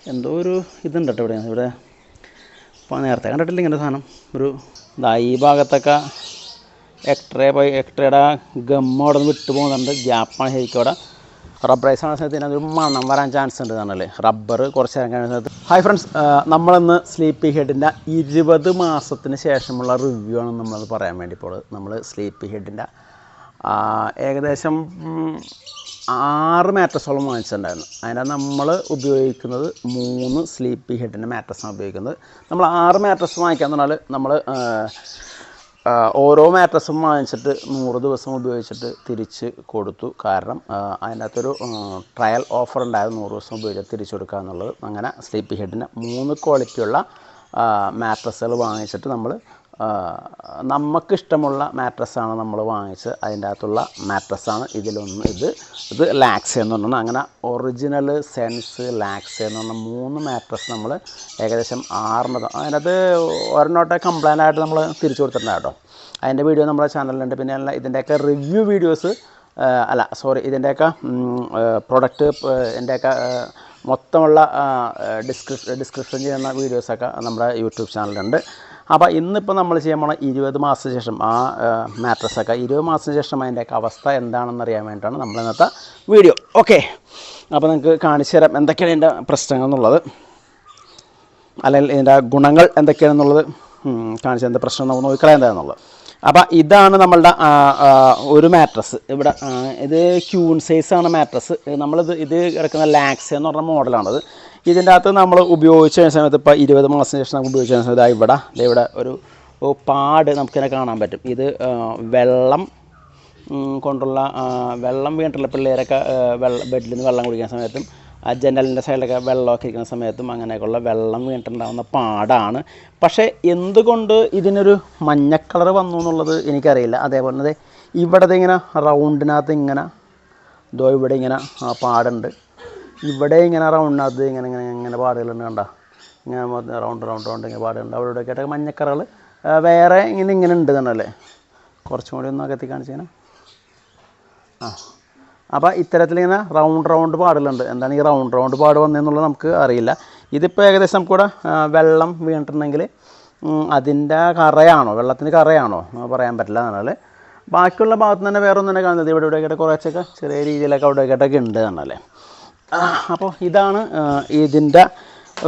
എന്തോ ഒരു ഇതുണ്ട് കേട്ടോ ഇവിടെ ഇപ്പോൾ നേരത്തെ കണ്ടിട്ടില്ല ഇങ്ങനെ സാധനം. ഒരു ഈ ഭാഗത്തൊക്കെ എക്ട്രയുടെ ഗമ്മ അവിടെ നിന്ന് വിട്ടു പോകുന്നുണ്ട്. ഗ്യാപ്പാണ് ശരിക്കും അവിടെ. റബ്ബറൈസ് ആവുന്ന സമയത്ത് ഇതിനകത്തൊരു മണം വരാൻ ചാൻസ് ഉണ്ട് എന്നാണല്ലേ, റബ്ബർ കുറച്ച് നേരം കഴിയുന്ന സമയത്ത്. ഹായ് ഫ്രണ്ട്സ്, നമ്മളിന്ന് സ്ലീപ്പി ഹെഡിൻ്റെ 20 മാസത്തിന് ശേഷമുള്ള റിവ്യൂ ആണ് നമ്മളത് പറയാൻ വേണ്ടി പോയത്. നമ്മൾ സ്ലീപ്പി ഹെഡിൻ്റെ ഏകദേശം 6 മാട്രസോളം വാങ്ങിച്ചിട്ടുണ്ടായിരുന്നു. അതിൻ്റെ നമ്മൾ ഉപയോഗിക്കുന്നത് 3 സ്ലീപ്പി ഹെഡിൻ്റെ മാട്രസാണ് ഉപയോഗിക്കുന്നത്. നമ്മൾ 6 മാട്രസ് വാങ്ങിക്കാന്ന് പറഞ്ഞാൽ നമ്മൾ ഓരോ മാട്രസും വാങ്ങിച്ചിട്ട് 100 ദിവസം ഉപയോഗിച്ചിട്ട് തിരിച്ച് കൊടുത്തു. കാരണം അതിൻ്റെ അകത്തൊരു ട്രയൽ ഓഫർ ഉണ്ടായിരുന്നു, 100 ദിവസം ഉപയോഗിച്ച് തിരിച്ചു കൊടുക്കുക എന്നുള്ളത്. അങ്ങനെ സ്ലീപ്പി ഹെഡിൻ്റെ 3 ക്വാളിറ്റിയുള്ള മാട്രസുകൾ വാങ്ങിച്ചിട്ട് നമ്മൾ നമുക്കിഷ്ടമുള്ള മാട്രസ്സാണ് നമ്മൾ വാങ്ങിച്ച്. അതിൻ്റെ അകത്തുള്ള മാട്രസ്സാണ് ഇതിലൊന്ന്. ഇത് ലാക്സ് എന്ന് പറഞ്ഞാൽ അങ്ങനെ ഒറിജിനൽ സെൻസ് ലാക്സ് എന്ന് പറഞ്ഞാൽ 3 മാട്രസ് നമ്മൾ ഏകദേശം 6 അതിനകത്ത് ഒരെണ്ണോട്ടെ കംപ്ലൈൻ്റ് ആയിട്ട് നമ്മൾ തിരിച്ചു കൊടുത്തിട്ടുണ്ട് കേട്ടോ. അതിൻ്റെ വീഡിയോ നമ്മുടെ ചാനലിലുണ്ട്. പിന്നെ ഇതിൻ്റെയൊക്കെ റിവ്യൂ വീഡിയോസ് ഇതിൻ്റെയൊക്കെ പ്രൊഡക്റ്റ് എൻ്റെയൊക്കെ മൊത്തമുള്ള ഡിസ്ക്രിപ്ഷൻ ചെയ്യുന്ന വീഡിയോസൊക്കെ നമ്മുടെ യൂട്യൂബ് ചാനലിലുണ്ട്. അപ്പോൾ ഇന്നിപ്പോൾ നമ്മൾ ചെയ്യാൻ പോണ 20 മാസത്തിന് ശേഷം മാട്രസൊക്കെ 20 മാസത്തിന് ശേഷം അതിൻ്റെയൊക്കെ അവസ്ഥ എന്താണെന്ന് അറിയാൻ വേണ്ടിയിട്ടാണ് നമ്മൾ ഇന്നത്തെ വീഡിയോ. ഓക്കെ, അപ്പോൾ നിങ്ങൾക്ക് കാണിച്ചു തരാം എന്തൊക്കെയാണ് ഇതിൻ്റെ പ്രശ്നങ്ങൾ എന്നുള്ളത്, അല്ലെങ്കിൽ ഇതിൻ്റെ ഗുണങ്ങൾ എന്തൊക്കെയാണെന്നുള്ളത് കാണിച്ചു എന്താ പ്രശ്നം നമുക്ക് നോക്കിക്കളയാൻ എന്താണെന്നുള്ളത്. അപ്പോൾ ഇതാണ് നമ്മളുടെ ഒരു മാട്രസ്. ഇവിടെ ഇത് ക്യൂൺ സൈസാണ് മാട്രസ്. ഇത് കിടക്കുന്ന ലാക്സ് എന്ന് പറഞ്ഞ മോഡലാണത്. ഇതിൻ്റെ അകത്ത് നമ്മൾ ഉപയോഗിച്ച് കഴിഞ്ഞ സമയത്ത് ഇപ്പോൾ 20 മാസത്തിന് ശേഷം നമുക്ക് ഉപയോഗിച്ച് കഴിഞ്ഞ സമയത്ത് ഇവിടെ ഒരു പാട് നമുക്കിങ്ങനെ കാണാൻ പറ്റും. ഇത് വെള്ളം കൊണ്ടുള്ള വെള്ളം വീണിട്ടുള്ള പിള്ളേരൊക്കെ ബെഡിൽ നിന്ന് വെള്ളം കുടിക്കുന്ന സമയത്തും ജനലിൻ്റെ സൈഡിലൊക്കെ വെള്ളമൊക്കെ ഇരിക്കുന്ന സമയത്തും അങ്ങനെയൊക്കെയുള്ള വെള്ളം വീണിട്ടുണ്ടാകുന്ന പാടാണ്. പക്ഷേ എന്തുകൊണ്ട് ഇതിനൊരു മഞ്ഞ കളർ വന്നു എന്നുള്ളത് എനിക്കറിയില്ല. അതേപോലെ തന്നെ ഇവിടെ ഇങ്ങനെ റൗണ്ടിനകത്ത് ഇങ്ങനെ ഇവിടെ ഇങ്ങനെ പാടുണ്ട്. ഇവിടെ ഇങ്ങനെ റൗണ്ടിനകത്ത് ഇങ്ങനെ പാടുകളുണ്ട്. കണ്ട ഇങ്ങനെ റൗണ്ട് ഇങ്ങനെ പാടുണ്ട്. അവിടെ ഇവിടെയൊക്കെ മഞ്ഞക്കറകൾ വേറെ ഇങ്ങനെ ഉണ്ട് തന്നല്ലേ. കുറച്ചും കൂടി ഒന്ന് അകത്തി കാണിച്ചാൽ അപ്പോൾ ഇത്തരത്തിലിങ്ങനെ റൗണ്ട് പാടുകളുണ്ട്. എന്താണ് ഈ റൗണ്ട് പാട് വന്നതെന്നുള്ളത് നമുക്ക് അറിയില്ല. ഇതിപ്പോൾ ഏകദേശം നമുക്കിവിടെ വെള്ളം വീണിട്ടുണ്ടെങ്കിൽ അതിൻ്റെ കറയാണോ, വെള്ളത്തിന് കറയാണോ പറയാൻ പറ്റില്ല. എന്നാൽ ബാക്കിയുള്ള ഭാഗത്ത് തന്നെ വേറെ ഒന്നും തന്നെ കാണുന്നത് ഇവിടെയൊക്കെ കുറച്ചൊക്കെ ചെറിയ രീതിയിലൊക്കെ അവിടെയൊക്കെ ഉണ്ട് എന്നല്ലേ. അപ്പോൾ ഇതാണ് ഇതിൻ്റെ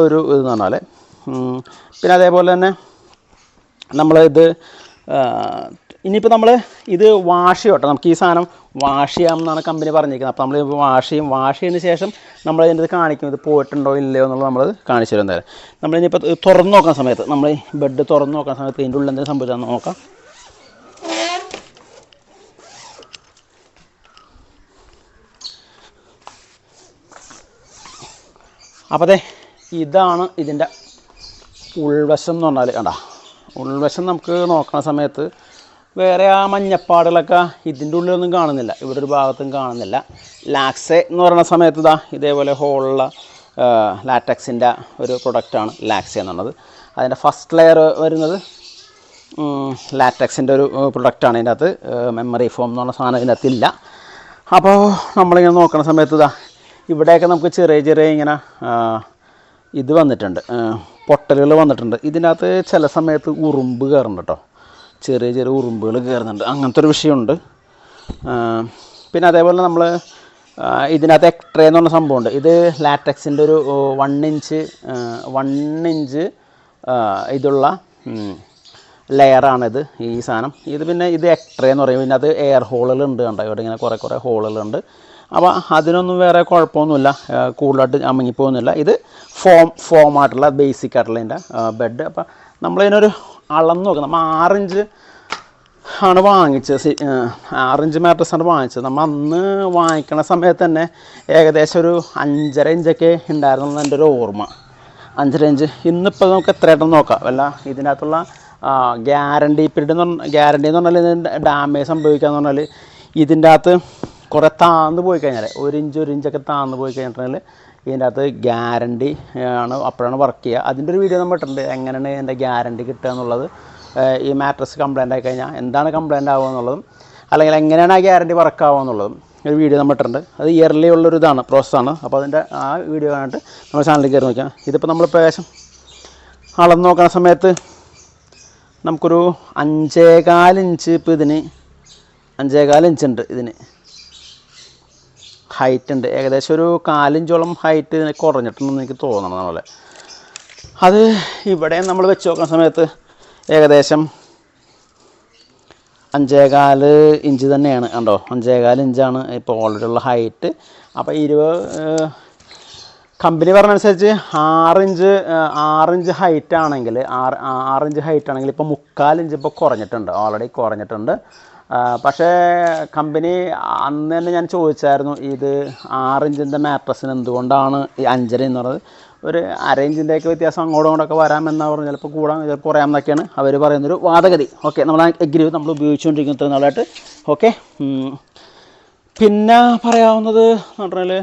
ഒരു ഇതെന്ന് പറഞ്ഞാൽ. പിന്നെ അതേപോലെ തന്നെ നമ്മളിത് ഇനിയിപ്പോൾ നമ്മൾ ഇത് വാഷ് ചെയ്യട്ടെ. നമുക്ക് ഈ സാധനം വാഷ് ചെയ്യാമെന്നാണ് കമ്പനി പറഞ്ഞിരിക്കുന്നത്. അപ്പോൾ നമ്മൾ വാഷ് ചെയ്തതിന് ശേഷം നമ്മളതിൻ്റെ കാണിക്കും ഇത് പോയിട്ടുണ്ടോ ഇല്ലയോ എന്നുള്ളത് നമ്മൾ കാണിച്ചു തരും. എന്തായാലും നമ്മളിനിപ്പോൾ തുറന്ന് നോക്കുന്ന സമയത്ത് നമ്മൾ ബെഡ് തുറന്ന് നോക്കുന്ന സമയത്ത് ഇതിൻ്റെ ഉള്ളിൽ എന്തെങ്കിലും സംഭവിച്ചാൽ നോക്കാം. അപ്പോൾ ഇതാണ് ഇതിൻ്റെ ഉൾവശം എന്ന് പറഞ്ഞാൽ. കണ്ട ഉൾവശം നമുക്ക് നോക്കുന്ന സമയത്ത് വേറെ ആ മഞ്ഞപ്പാടുകളൊക്കെ ഇതിൻ്റെ ഉള്ളിലൊന്നും കാണുന്നില്ല, ഇവിടെ ഒരു ഭാഗത്തും കാണുന്നില്ല. ലാക്സെ എന്ന് പറയുന്ന സമയത്ത് ഇതേപോലെ ഹോളുള്ള ലാറ്റക്സിൻ്റെ ഒരു പ്രൊഡക്റ്റാണ് ലാക്സെ എന്നുള്ളത്. അതിൻ്റെ ഫസ്റ്റ് ലെയർ വരുന്നത് ലാറ്റക്സിൻ്റെ ഒരു പ്രൊഡക്റ്റാണ്. ഇതിൻ്റെ അകത്ത് മെമ്മറി ഫോം എന്ന് പറഞ്ഞ സാധനം ഇതിൻ്റെ അകത്തില്ല. അപ്പോൾ നമ്മളിങ്ങനെ നോക്കുന്ന സമയത്ത് ഇവിടെയൊക്കെ നമുക്ക് ചെറിയ ഇങ്ങനെ ഇത് വന്നിട്ടുണ്ട്, പൊട്ടലുകൾ വന്നിട്ടുണ്ട്. ഇതിനകത്ത് ചില സമയത്ത് ഉറുമ്പ് കയറുന്നുണ്ട് കേട്ടോ, ചെറിയ ഉറുമ്പുകൾ കയറുന്നുണ്ട്. അങ്ങനത്തെ ഒരു വിഷയമുണ്ട്. പിന്നെ അതേപോലെ നമ്മൾ ഇതിനകത്ത് എക്ട്രേ എന്ന് പറഞ്ഞ സംഭവമുണ്ട്. ഇത് ലാറ്റക്സിൻ്റെ ഒരു 1 ഇഞ്ച് ഇതുള്ള ലെയറാണിത്, ഈ സാധനം. പിന്നെ ഇത് എക്ട്രേ എന്ന് പറയും. പിന്നെ അത് എയർ ഹോളുകളുണ്ട്. കണ്ടോ ഇവിടെ ഇങ്ങനെ കുറേ ഹോളുകളുണ്ട്. അപ്പോൾ അതിനൊന്നും വേറെ കുഴപ്പമൊന്നുമില്ല, കൂടുതലായിട്ട് അമങ്ങിപ്പോകുന്നില്ല. ഇത് ഫോമായിട്ടുള്ള ബേസിക് ആയിട്ടുള്ള ഇതിൻ്റെ ബെഡ്. അപ്പോൾ നമ്മളിതിനൊരു അളന്ന് നോക്കാം. നമ്മൾ 6 ഇഞ്ച് ആണ് വാങ്ങിച്ചത്, 6 ഇഞ്ച് മാട്രസാണ് വാങ്ങിച്ചത്. നമ്മൾ അന്ന് വാങ്ങിക്കണ സമയത്ത് തന്നെ ഏകദേശം ഒരു 5.5 ഇഞ്ചൊക്കെ ഉണ്ടായിരുന്നു എൻ്റെ ഒരു ഓർമ്മ. 5.5 ഇഞ്ച്. ഇന്നിപ്പോൾ നമുക്ക് എത്രയായിട്ടെന്ന് നോക്കാം. ഇതിനകത്തുള്ള ഗ്യാരണ്ടി പീരീഡ് എന്ന് പറഞ്ഞാൽ ഇതിൻ്റെ ഡാമേജ് സംഭവിക്കാന്ന് പറഞ്ഞാൽ ഇതിൻ്റെ അകത്ത് കുറേ താഴ്ന്നു പോയി കഴിഞ്ഞാൽ 1 ഇഞ്ചൊക്കെ താഴ്ന്നു പോയി കഴിഞ്ഞിട്ടുണ്ടെങ്കിൽ ഇതിൻ്റെ അകത്ത് ഗ്യാരണ്ടി ആണ്, അപ്പോഴാണ് വർക്ക് ചെയ്യുക. അതിൻ്റെ ഒരു വീഡിയോ നമ്മൾ ഇട്ടിട്ടുണ്ട്, എങ്ങനെയാണ് ഇതിൻ്റെ ഗ്യാരണ്ടി കിട്ടുക എന്നുള്ളത്. ഈ മാട്രസ് കംപ്ലൈൻ്റ് ആയി കഴിഞ്ഞാൽ എന്താണ് കംപ്ലൈൻ്റ് ആവുക എന്നുള്ളതും അല്ലെങ്കിൽ എങ്ങനെയാണ് ആ ഗ്യാരണ്ടി വർക്ക് ആവുക എന്നുള്ളതും ഒരു വീഡിയോ നമ്മൾ ഇട്ടിട്ടുണ്ട്. അത് ഇയർലി ഉള്ളൊരു ഇതാണ്, പ്രോസസ്സാണ്. അപ്പോൾ അതിൻ്റെ ആ വീഡിയോ കണ്ടിട്ട് നമ്മുടെ ചാനലിൽ കയറി നോക്കാം. ഇതിപ്പോൾ നമ്മളിപ്പോൾ ഏകദേശം അളന്ന് നോക്കുന്ന സമയത്ത് നമുക്കൊരു 5.25 ഇഞ്ച്, ഇപ്പോൾ ഇതിന് 5.25 ഇഞ്ചുണ്ട്. ഇതിന് ഹൈറ്റ് ഉണ്ട്, ഏകദേശം ഒരു 4 ഇഞ്ചോളം ഹൈറ്റ് ഇതിന് കുറഞ്ഞിട്ടുണ്ടെന്ന് എനിക്ക് തോന്നണം. നമ്മളെ അത് ഇവിടെ നമ്മൾ വെച്ച് നോക്കുന്ന സമയത്ത് ഏകദേശം 5.25 ഇഞ്ച് തന്നെയാണ്. കണ്ടോ, 5.25 ഇഞ്ചാണ് ഇപ്പോൾ ഓൾറെഡി ഉള്ള ഹൈറ്റ്. അപ്പോൾ 20 കമ്പനി പറഞ്ഞനുസരിച്ച് 6 ഇഞ്ച് ഹൈറ്റ് ആണെങ്കിൽ 6 ഇഞ്ച് ഹൈറ്റ് ആണെങ്കിൽ ഇപ്പോൾ 3/4 ഇഞ്ച് ഇപ്പോൾ കുറഞ്ഞിട്ടുണ്ട്, ഓൾറെഡി കുറഞ്ഞിട്ടുണ്ട്. പക്ഷേ കമ്പനി അന്ന് തന്നെ ഞാൻ ചോദിച്ചായിരുന്നു, ഇത് 6 ഇഞ്ചിൻ്റെ മാട്രസിന് എന്തുകൊണ്ടാണ് ഈ 5.5 എന്ന് പറയുന്നത്. ഒരു 1/2 ഇഞ്ചിൻ്റെയൊക്കെ വ്യത്യാസം അങ്ങോട്ടും ഇങ്ങോട്ടൊക്കെ വരാമെന്നാണ് പറഞ്ഞു. ചിലപ്പോൾ കൂടാം, ചിലപ്പോൾ കുറയാമെന്നൊക്കെയാണ് അവർ പറയുന്നൊരു വാദഗതി. ഓക്കെ, നമ്മൾ എഗ്രി, നമ്മൾ ഉപയോഗിച്ചുകൊണ്ടിരിക്കുന്ന ഇത്ര നാളായിട്ട്. ഓക്കെ, പിന്നെ പറയാവുന്നത് എന്ന് പറഞ്ഞാൽ,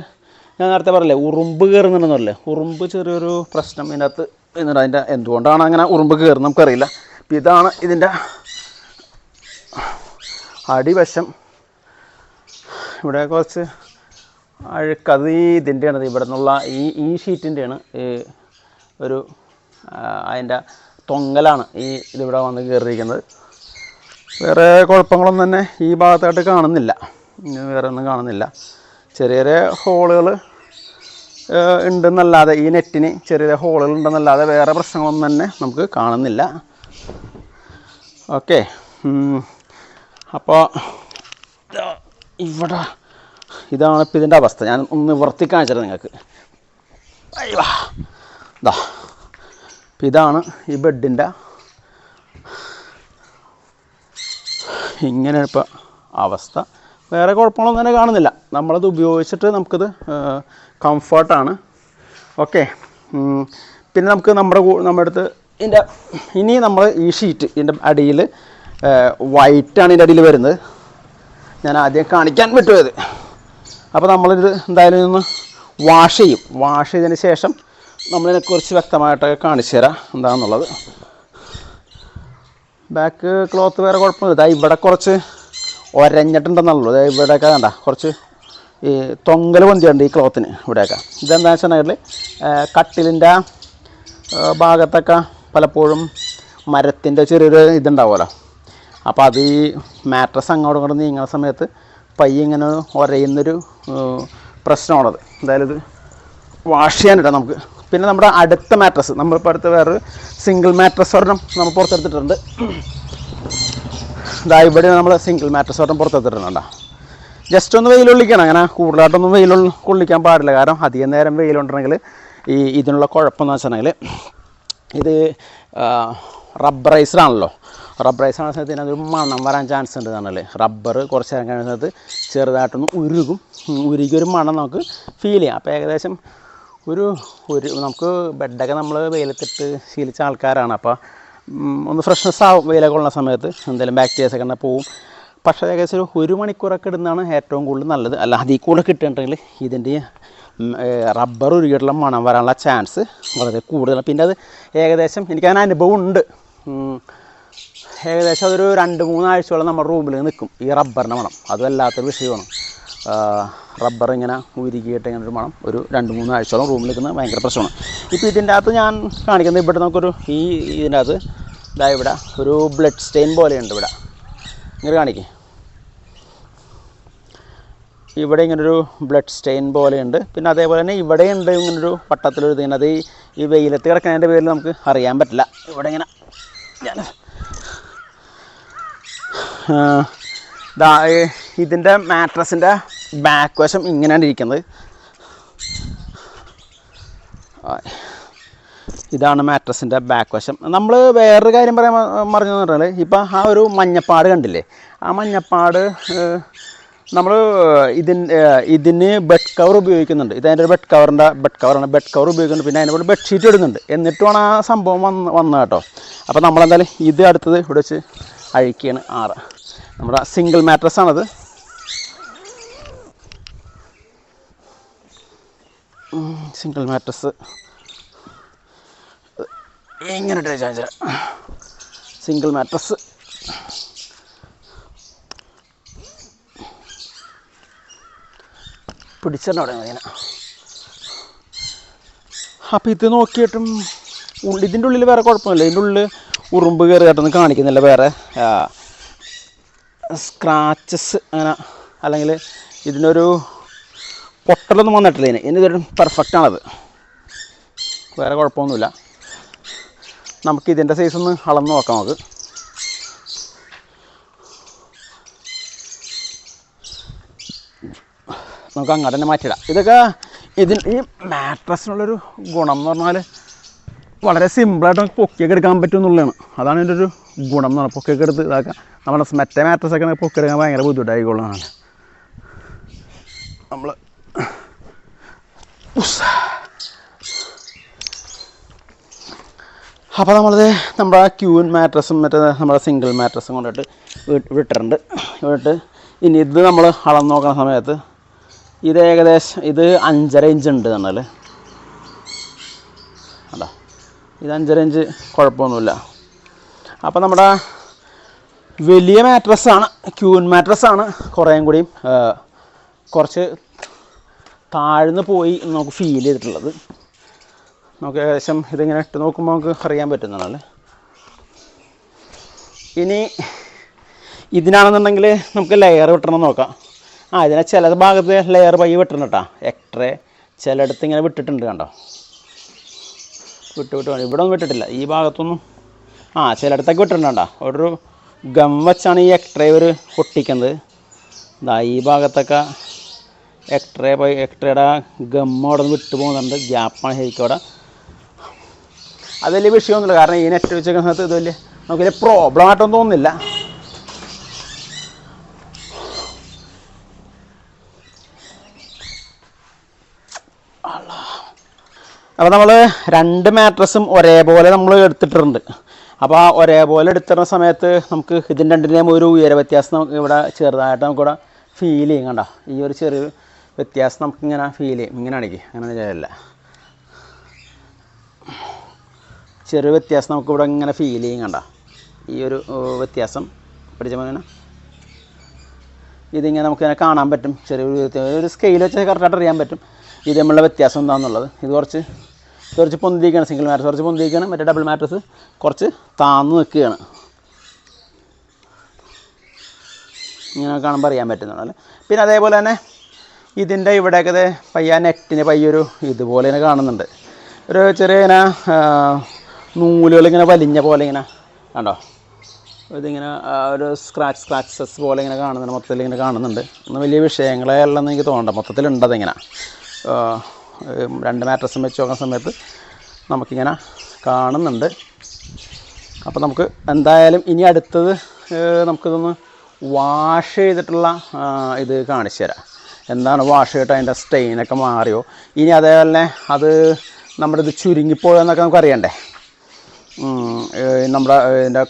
ഞാൻ നേരത്തെ പറയില്ലേ ഉറുമ്പ് കയറുന്നുണ്ടെന്ന് പറയില്ലേ, ഉറുമ്പ് ചെറിയൊരു പ്രശ്നം ഇതിനകത്ത് എന്നിട്ട് അതിൻ്റെ എന്തുകൊണ്ടാണ് അങ്ങനെ ഉറുമ്പ് കയറുന്നത് നമുക്കറിയില്ല. അപ്പോൾ ഇതാണ് ഇതിൻ്റെ അടിവശം. ഇവിടെ കുറച്ച് അഴുക്കത് ഇതിൻ്റെയാണ്, ഇവിടെ നിന്നുള്ള ഈ ഷീറ്റിൻ്റെയാണ്. ഈ ഒരു അതിൻ്റെ തൊങ്ങലാണ് ഇതിവിടെ വന്ന് കയറിയിരിക്കുന്നത്. വേറെ കുഴപ്പങ്ങളൊന്നും തന്നെ ഈ ഭാഗത്തായിട്ട് കാണുന്നില്ല, വേറെ ഒന്നും കാണുന്നില്ല. ചെറിയ ചെറിയ ഹോളുകൾ ഉണ്ടെന്നല്ലാതെ, ഈ നെറ്റിന് ചെറിയ ഹോളുകൾ ഉണ്ടെന്നല്ലാതെ വേറെ പ്രശ്നങ്ങളൊന്നും തന്നെ നമുക്ക് കാണുന്നില്ല. ഓക്കെ, അപ്പോൾ ഇവിടെ ഇതാണ് ഇപ്പോൾ ഇതിൻ്റെ അവസ്ഥ. ഞാൻ ഒന്ന് നിവർത്തി കാണിച്ചത് നിങ്ങൾക്ക്. അയ്യോ, ഇതാ ഇതാണ് ഈ ബെഡിൻ്റെ ഇങ്ങനെ ഇപ്പോൾ അവസ്ഥ. വേറെ കുഴപ്പങ്ങളൊന്നും തന്നെ കാണുന്നില്ല. നമ്മളത് ഉപയോഗിച്ചിട്ട് നമുക്കിത് കംഫർട്ടാണ്. ഓക്കെ, പിന്നെ നമുക്ക് നമ്മുടെ അടുത്ത് ഇനി നമ്മൾ ഈ ഷീറ്റ് ഇതിൻ്റെ അടിയിൽ വൈറ്റാണ് ഇതിൻ്റെ അടിയിൽ വരുന്നത്. ഞാൻ ആദ്യം കാണിക്കാൻ വിട്ടുപോയത്. അപ്പോൾ നമ്മളിത് എന്തായാലും ഒന്ന് വാഷ് ചെയ്യും. വാഷ് ചെയ്തതിന് ശേഷം നമ്മളിതിനെക്കുറിച്ച് വ്യക്തമായിട്ടൊക്കെ കാണിച്ചു തരാം എന്താണെന്നുള്ളത്. ബാക്ക് ക്ലോത്ത് വേറെ കുഴപ്പമില്ല. ഇവിടെ കുറച്ച് ഒരഞ്ഞിട്ടുണ്ടെന്നുള്ളൂ. അതായത് ഇവിടെയൊക്കെ വേണ്ട, കുറച്ച് ഈ തൊങ്കൽ പൊന്തിയുണ്ട് ഈ ക്ലോത്തിന് ഇവിടെയൊക്കെ. ഇതെന്താണെന്ന് വെച്ചിട്ടുണ്ടെങ്കിൽ കട്ടിലിൻ്റെ ഭാഗത്തൊക്കെ പലപ്പോഴും മരത്തിൻ്റെ ചെറിയൊരു ഇതുണ്ടാവുമല്ലോ. അപ്പോൾ അത് ഈ മാട്രസ് അങ്ങോട്ടും ഇങ്ങോട്ടും നീങ്ങുന്ന സമയത്ത് പയ്യെ ഇങ്ങനെ ഉരയുന്നൊരു പ്രശ്നമാണത്. എന്തായാലും ഇത് വാഷ് ചെയ്യാനിടാം നമുക്ക്. പിന്നെ നമ്മുടെ അടുത്ത മാട്രസ്, നമ്മളിപ്പോൾ അടുത്ത് വേറൊരു സിംഗിൾ മാട്രസ് ഒരെണ്ണം നമ്മൾ പുറത്തെടുത്തിട്ടുണ്ട്. ഇതാ ഇവിടെ നമ്മൾ സിംഗിൾ മാട്രസ് ഒരെണ്ണം പുറത്തെടുത്തിട്ടുണ്ടോ. ജസ്റ്റ് ഒന്ന് വെയിലൊള്ളിക്കണം. അങ്ങനെ കൂടുതലായിട്ടൊന്നും കൊള്ളിക്കാൻ പാടില്ല. കാരണം അധികം നേരം വെയിലുണ്ടെങ്കിൽ ഇതിനുള്ള കുഴപ്പമെന്ന് വെച്ചിട്ടുണ്ടെങ്കിൽ ഇത് റബ്ബറൈസ്ഡാണല്ലോ. റബ്ബറൈസാണ് സമയത്ത് ഇതിനകത്തൊരു മണം വരാൻ ചാൻസ് ഉണ്ട്. എന്നാണല്ലേ, റബ്ബർ കുറച്ച് നേരം കഴിയുന്ന സമയത്ത് ചെറുതായിട്ടൊന്ന് ഉരുകിയൊരു മണം നമുക്ക് ഫീൽ ചെയ്യാം. അപ്പോൾ ഏകദേശം ഒരു നമുക്ക് ബെഡൊക്കെ നമ്മൾ വെയിലത്തിട്ട് ശീലിച്ച ആൾക്കാരാണ്. അപ്പോൾ ഒന്ന് ഫ്രഷ്നെസ് ആവും വെയിലൊക്കെ ഉള്ള സമയത്ത്, എന്തെങ്കിലും ബാക്ടീരിയസൊക്കെ ഉണ്ടെങ്കിൽ പോവും. പക്ഷേ ഏകദേശം 1 മണിക്കൂറൊക്കെ ഇടുന്നതാണ് ഏറ്റവും കൂടുതൽ നല്ലത്. അല്ല അതിൽ കൂടെ കിട്ടുന്നുണ്ടെങ്കിൽ ഇതിൻ്റെ റബ്ബർ ഉരുകിയിട്ടുള്ള മണം വരാനുള്ള ചാൻസ് വളരെ കൂടുതലാണ്. പിന്നെ അത് ഏകദേശം എനിക്കതിന് അനുഭവം ഉണ്ട്. ഏകദേശം അതൊരു 2-3 ആഴ്ചയോളം നമ്മുടെ റൂമിൽ നിൽക്കും ഈ റബ്ബറിൻ്റെ മണം. അത് വല്ലാത്തൊരു വിഷയമാണ്. റബ്ബർ ഇങ്ങനെ ഉരുകിയിട്ട് ഇങ്ങനെ ഒരു മണം ഒരു 2-3 ആഴ്ചയോളം റൂമിൽ നിൽക്കുന്നത് ഭയങ്കര പ്രശ്നമാണ്. ഇപ്പോൾ ഇതിൻ്റെ അകത്ത് ഞാൻ കാണിക്കുന്നത്, ഇവിടെ നമുക്കൊരു ഇതിൻ്റെ അകത്ത് ഇവിടെ ഒരു ബ്ലഡ് സ്റ്റെയിൻ പോലെയുണ്ട്. ഇങ്ങനെ കാണിക്കേ, ഇവിടെ ഇങ്ങനൊരു ബ്ലഡ് സ്റ്റെയിൻ പോലെയുണ്ട്. പിന്നെ അതേപോലെ തന്നെ ഇവിടെ ഉണ്ട് ഇങ്ങനൊരു വട്ടത്തിലൊരു ഇതിങ്ങനെ. അത് ഈ വെയിലത്ത് കിടക്കുന്നതിൻ്റെ പേരിൽ നമുക്ക് അറിയാൻ പറ്റില്ല. ഇവിടെ ഇങ്ങനെ ഇതിൻ്റെ മാട്രസിൻ്റെ ബാക്ക് വശം ഇങ്ങനെയാണ് ഇരിക്കുന്നത്. ഇതാണ് മാട്രസിൻ്റെ ബാക്ക് വശം. നമ്മൾ വേറൊരു കാര്യം പറഞ്ഞു പറഞ്ഞാൽ, ഇപ്പം ആ ഒരു മഞ്ഞപ്പാട് കണ്ടില്ലേ, ആ മഞ്ഞപ്പാട് നമ്മൾ ഇതിന് ബെഡ് കവർ ഉപയോഗിക്കുന്നുണ്ട്. ഇതിൻ്റെ ഒരു ബെഡ് കവറാണ്. ബെഡ് കവർ ഉപയോഗിക്കുന്നുണ്ട്. പിന്നെ അതിൻ്റെ കൂടെ ബെഡ്ഷീറ്റ് ഇടുന്നുണ്ട്. എന്നിട്ടുമാണ് ആ സംഭവം വന്നത് കേട്ടോ. അപ്പോൾ നമ്മളെന്തായാലും ഇത് അടുത്തത് ഇവിടെ വെച്ച് അഴിക്കുകയാണ്. നമ്മുടെ സിംഗിൾ മാട്രസ്സാണത്. സിംഗിൾ മാട്രസ് ഇങ്ങനെ ചോദിച്ചാൽ സിംഗിൾ മാട്രസ് പിടിച്ചിട്ടുണ്ട് അവിടെ ഇങ്ങനെ. അപ്പോൾ ഇത് നോക്കിയിട്ടും ഇതിൻ്റെ ഉള്ളിൽ വേറെ കുഴപ്പമില്ല. ഇതിൻ്റെ ഉള്ളിൽ ഉറുമ്പ് കയറിയിട്ടൊന്നും കാണിക്കുന്നില്ല, വേറെ സ്ക്രാച്ചസ് അങ്ങനെ അല്ലെങ്കിൽ ഇതിനൊരു പൊട്ടലൊന്നും വന്നിട്ടില്ല. ഇതൊരു പെർഫെക്റ്റാണത്, വേറെ കുഴപ്പമൊന്നുമില്ല. നമുക്കിതിൻ്റെ സൈസ് ഒന്ന് അളന്ന് നോക്കാം. നമുക്ക് അങ്ങോട്ട് തന്നെ മാറ്റിയിടാം. ഇതൊക്കെ ഈ മാട്രസിനുള്ളൊരു ഗുണം എന്ന് പറഞ്ഞാൽ വളരെ സിമ്പിളായിട്ട് നമുക്ക് പൊക്കിയൊക്കെ എടുക്കാൻ പറ്റും എന്നുള്ളതാണ്. അതാണ് ഇതിൻ്റെ ഒരു ഗുണം എന്ന് പറഞ്ഞാൽ. പൊക്കിയൊക്കെ എടുത്ത് ഇതാക്കാം. നമ്മുടെ മറ്റേ മാട്രസൊക്കെ പൊക്കിയെടുക്കാൻ ഭയങ്കര ബുദ്ധിമുട്ടായിക്കൊള്ളതാണ്. നമ്മൾ അപ്പോൾ നമ്മളിത് നമ്മുടെ ക്യൂൻ മാട്രസും മറ്റേ നമ്മുടെ സിംഗിൾ മാട്രസും കൊണ്ടിട്ട് വിട്ടിട്ടുണ്ട്. ഇനി ഇത് നമ്മൾ അളന്ന് നോക്കുന്ന സമയത്ത് ഇത് ഏകദേശം 5.5 ഇഞ്ച് ഉണ്ട് എന്നാൽ. അതാ ഇത് 5.5 ഇഞ്ച് കുഴപ്പമൊന്നുമില്ല. അപ്പോൾ നമ്മുടെ വലിയ മാട്രസ്സാണ്, ക്യൂൻ മാട്രസ്സാണ് കുറേയും കൂടിയും കുറച്ച് താഴ്ന്ന് പോയി നമുക്ക് ഫീൽ ചെയ്തിട്ടുള്ളത്. നമുക്ക് ഏകദേശം ഇതിങ്ങനെ ഇട്ട് നോക്കുമ്പോൾ നമുക്ക് അറിയാൻ പറ്റുന്നതാണ്. ഇനി ഇതിനാണെന്നുണ്ടെങ്കിൽ നമുക്ക് ലെയർ വിട്ടണം നോക്കാം. ഇതിനെ ചില ഭാഗത്ത് ലെയർ പയ്യെ വിട്ടണം കേട്ടോ. എക്സ്ട്രേ ചിലയിടത്ത് ഇങ്ങനെ വിട്ടിട്ടുണ്ട് കണ്ടോ, വിട്ട് ഇവിടെ ഒന്നും വിട്ടിട്ടില്ല. ഈ ഭാഗത്തൊന്നും ചിലയിടത്തൊക്കെ വിട്ടിട്ടുണ്ടോ. ഒരു ഗം വെച്ചാണ് ഈ എക്സ്ട്രേ ഒരു പൊട്ടിക്കുന്നത്. ഈ ഭാഗത്തൊക്കെ എക്സ്ട്രയുടെ ഗമ്മ അവിടെ നിന്ന് വിട്ടു പോകുന്നുണ്ട്. ഗ്യാപ്പാണ് ശരിക്കും അവിടെ. അത് വലിയ വിഷയമൊന്നുമില്ല, കാരണം ഈ നെറ്റ് വെച്ചേക്കുന്ന സമയത്ത് ഇത് നമുക്ക് വലിയ പ്രോബ്ലം ആയിട്ടൊന്നും തോന്നുന്നില്ല. അപ്പോൾ നമ്മൾ 2 മാട്രസും ഒരേപോലെ നമ്മൾ എടുത്തിട്ടുണ്ട്. അപ്പോൾ ആ ഒരേപോലെ എടുത്തിരുന്ന സമയത്ത് നമുക്ക് ഇതിൻ്റെ രണ്ടിൻ്റെയും ഒരു ഉയര വ്യത്യാസം നമുക്ക് ഇവിടെ ചെറുതായിട്ട് നമുക്കിവിടെ ഫീൽ ചെയ്യും. കണ്ടോ, ഈ ഒരു ചെറിയ വ്യത്യാസം നമുക്കിങ്ങനെ ഫീൽ ചെയ്യും. ഇങ്ങനെ ആണെങ്കിൽ അങ്ങനെ ചെയ്യല്ല, ചെറിയ വ്യത്യാസം നമുക്കിവിടെ ഇങ്ങനെ ഫീൽ ചെയ്യും. കണ്ടോ, ഈ ഒരു വ്യത്യാസം പിടിച്ചങ്ങനെ ഇതിങ്ങനെ നമുക്കിങ്ങനെ കാണാൻ പറ്റും. ഒരു സ്കെയിൽ വെച്ച് കറക്റ്റായിട്ട് അറിയാൻ പറ്റും ഇത് തമ്മിലുള്ള വ്യത്യാസം എന്താണെന്നുള്ളത്. ഇത് കുറച്ച് പൊന്തിക്കുകയാണ്, സിംഗിൾ മാട്രസ് കുറച്ച് പൊന്തിക്കുകയാണ്, മറ്റേ ഡബിൾ മാട്രസ് കുറച്ച് താന്ന് നിൽക്കുകയാണ്. ഇങ്ങനെ കാണുമ്പോൾ അറിയാൻ പറ്റുന്നതാണ്. പിന്നെ അതേപോലെ തന്നെ ഇതിൻ്റെ ഇവിടെയൊക്കെ നെറ്റിന് പയ്യൊരു ഇതുപോലെ ഇങ്ങനെ കാണുന്നുണ്ട്. ഒരു ചെറിയ ഇങ്ങനെ നൂലുകളിങ്ങനെ വലിഞ്ഞ പോലെ ഇങ്ങനെ കണ്ടോ, ഇതിങ്ങനെ ഒരു സ്ക്രാച്ചസ് പോലെ ഇങ്ങനെ കാണുന്നുണ്ട്. മൊത്തത്തിൽ ഇങ്ങനെ കാണുന്നുണ്ട്. ഒന്നും വലിയ വിഷയങ്ങളെ ഉള്ളതെന്ന് എനിക്ക് തോന്നണ്ട, മൊത്തത്തിലുണ്ടതിങ്ങനെ. 2 മാട്രസും വെച്ച് നോക്കുന്ന സമയത്ത് നമുക്കിങ്ങനെ കാണുന്നുണ്ട്. അപ്പോൾ നമുക്ക് എന്തായാലും ഇനി അടുത്തത് നമുക്കിതൊന്ന് വാഷ് ചെയ്തിട്ടുള്ള ഇത് കാണിച്ചു തരാം. എന്താണ് വാഷ് ചെയ്തിട്ട് അതിൻ്റെ സ്റ്റെയിനൊക്കെ മാറിയോ, ഇനി അതേപോലെ അത് നമ്മുടെ ഇത് ചുരുങ്ങിപ്പോയോ എന്നൊക്കെ നമുക്ക് അറിയണ്ടേ. നമ്മുടെ ഇതിൻ്റെ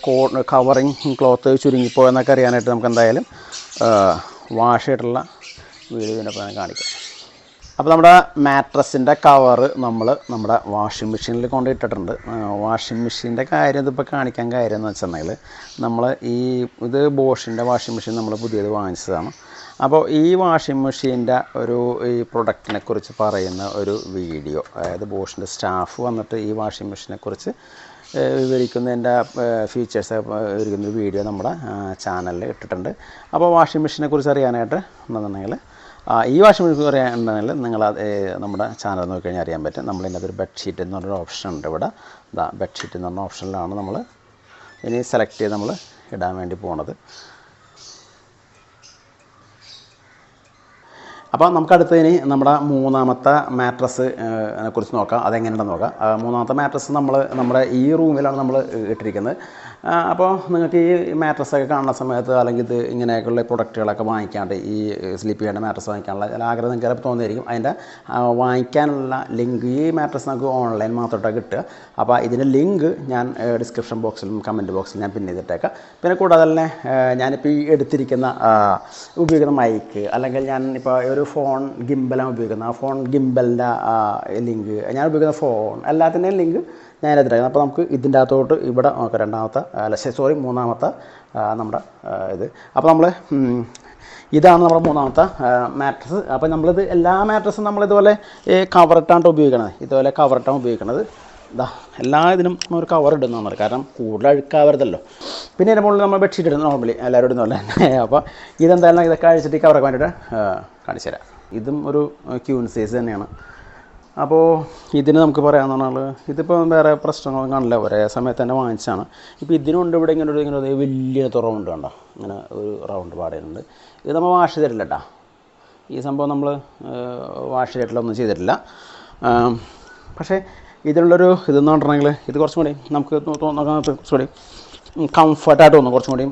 കവറിങ് ക്ലോത്ത് ചുരുങ്ങിപ്പോയോ എന്നൊക്കെ അറിയാനായിട്ട് നമുക്ക് എന്തായാലും വാഷ് ചെയ്തിട്ടുള്ള വീഡിയോ ഇതിനൊപ്പം ഞാൻ കാണിക്കാം. അപ്പോൾ നമ്മുടെ മാട്രസിൻ്റെ കവറ് നമ്മുടെ വാഷിംഗ് മെഷീനിൽ കൊണ്ടിട്ടിട്ടുണ്ട്. വാഷിംഗ് മെഷീൻ്റെ കാര്യം ഇതിപ്പോൾ കാണിക്കാൻ കാര്യം എന്ന് വെച്ചിട്ടുണ്ടെങ്കിൽ നമ്മൾ ഇത് ബോഷിൻ്റെ വാഷിംഗ് മെഷീൻ നമ്മൾ പുതിയത് വാങ്ങിച്ചതാണ്. അപ്പോൾ ഈ വാഷിംഗ് മെഷീൻ്റെ ഈ പ്രൊഡക്റ്റിനെ കുറിച്ച് പറയുന്ന ഒരു വീഡിയോ, അതായത് ബോഷിൻ്റെ സ്റ്റാഫ് വന്നിട്ട് ഈ വാഷിംഗ് മെഷീനെക്കുറിച്ച് വിവരിക്കുന്നതിൻ്റെ ഫീച്ചേഴ്സ് വിവരിക്കുന്ന ഒരു വീഡിയോ നമ്മുടെ ചാനലിൽ ഇട്ടിട്ടുണ്ട്. അപ്പോൾ വാഷിംഗ് മെഷീനെക്കുറിച്ച് അറിയാനായിട്ട് എന്നുണ്ടെങ്കിൽ ഈ വാഷിംഗ് മെഷീൻ അറിയാനുണ്ടെങ്കിൽ നിങ്ങൾ നമ്മുടെ ചാനൽ നോക്കി കഴിഞ്ഞാൽ അറിയാൻ പറ്റും. നമ്മളിതിൻ്റെ ഒരു ബെഡ്ഷീറ്റ് എന്ന് പറഞ്ഞൊരു ഓപ്ഷൻ ഉണ്ട് ഇവിടെ. ബെഡ്ഷീറ്റ് എന്ന് പറഞ്ഞ ഓപ്ഷനിലാണ് നമ്മൾ ഇനി സെലക്ട് ചെയ്ത് നമ്മൾ ഇടാൻ വേണ്ടി പോണത്. അപ്പോൾ നമുക്കടുത്തതിന് നമ്മുടെ 3ാമത്തെ മാട്രസ് കുറിച്ച് നോക്കാം, അതെങ്ങനെയുണ്ടെന്ന് നോക്കാം. 3ാമത്തെ മാട്രസ് നമ്മുടെ ഈ റൂമിലാണ് നമ്മൾ ഇട്ടിരിക്കുന്നത്. അപ്പോൾ നിങ്ങൾക്ക് ഈ മാട്രസൊക്കെ കാണുന്ന സമയത്ത് അല്ലെങ്കിൽ ഇത് ഇങ്ങനെയൊക്കെയുള്ള പ്രൊഡക്റ്റുകളൊക്കെ വാങ്ങിക്കാണ്ട് ഈ സ്ലീപ്പ് ചെയ്യേണ്ട മാട്രസ് വാങ്ങിക്കാനുള്ള ചില ആഗ്രഹം നിങ്ങൾക്ക് തോന്നിയിരിക്കും. അതിൻ്റെ വാങ്ങിക്കാനുള്ള ലിങ്ക്, ഈ മാട്രസ് നമുക്ക് ഓൺലൈൻ മാത്രമായിട്ടാണ് കിട്ടുക. അപ്പോൾ ഇതിൻ്റെ ലിങ്ക് ഞാൻ ഡിസ്ക്രിപ്ഷൻ ബോക്സിലും കമൻറ്റ് ബോക്സിലും ഞാൻ പിൻ ചെയ്തിട്ടേക്കാം. പിന്നെ കൂടാതെ തന്നെ ഞാനിപ്പോൾ ഈ ഉപയോഗിക്കുന്ന മൈക്ക്, അല്ലെങ്കിൽ ഞാൻ ഇപ്പോൾ ഒരു ഫോൺ ഗിംബലാണ് ഉപയോഗിക്കുന്നത്, ആ ഫോൺ ഗിംബലിൻ്റെ ലിങ്ക്, ഞാൻ ഉപയോഗിക്കുന്ന ഫോൺ എല്ലാത്തിൻ്റെയും ലിങ്ക് ഞാൻ എടുത്തിട്ടേക്കുന്നത്. അപ്പോൾ നമുക്ക് ഇതിൻ്റെ അകത്തോട്ട് ഇവിടെ നോക്കാം 3ാമത്തെ നമ്മുടെ ഇത്. അപ്പോൾ നമ്മൾ ഇതാണ് നമ്മുടെ മൂന്നാമത്തെ മാട്രസ്. അപ്പോൾ നമ്മളിത് എല്ലാ മാട്രസും നമ്മളിതുപോലെ കവറിട്ടാണ് ഉപയോഗിക്കണത്. ഇതുപോലെ കവറിട്ടാണ് ഉപയോഗിക്കണത്. ഇതാ എല്ലാ ഇതിനും ഒരു കവർ ഇടുന്നതാണ്, കാരണം കൂടുതൽ അഴുക്കാവരുതല്ലോ. പിന്നെ ഇതിൻ്റെ മുകളിൽ നമ്മൾ ബെഡ്ഷീറ്റ് ഇടുന്നത് നോർമലി എല്ലാവരും ഇടുന്നതല്ലേ. അപ്പോൾ ഇതെന്തായാലും ഇതൊക്കെ അഴിച്ചിട്ട് ഈ കവറൊക്കെ വേണ്ടിയിട്ട് കാണിച്ചു തരാം. ഇതും ഒരു ക്യൂൻ സൈസ് തന്നെയാണ്. അപ്പോൾ ഇതിന് നമുക്ക് പറയാമെന്ന് പറഞ്ഞാൽ ഇതിപ്പോൾ വേറെ പ്രശ്നങ്ങളൊന്നും കാണില്ല, ഒരേ സമയത്ത് തന്നെ വാങ്ങിച്ചാണ്. ഇപ്പോൾ ഇതിനുണ്ട് ഇവിടെ ഇങ്ങനെ ഒരു വലിയ തുറവുണ്ട്, കണ്ടോ, ഇങ്ങനെ ഒരു റൗണ്ട് പാടുന്നുണ്ട്. ഇത് നമ്മൾ വാഷ് ചെയ്തിട്ടില്ല കേട്ടോ. ഈ സംഭവം നമ്മൾ വാഷ് ചെയ്തിട്ടില്ല, ചെയ്തിട്ടില്ല. പക്ഷേ ഇതിനുള്ളൊരു ഇതെന്ന് പറഞ്ഞിട്ടുണ്ടെങ്കിൽ ഇത് കുറച്ചും കൂടി നമുക്ക് കുറച്ചുകൂടി കംഫർട്ടായിട്ട് തോന്നും, കുറച്ചും കൂടി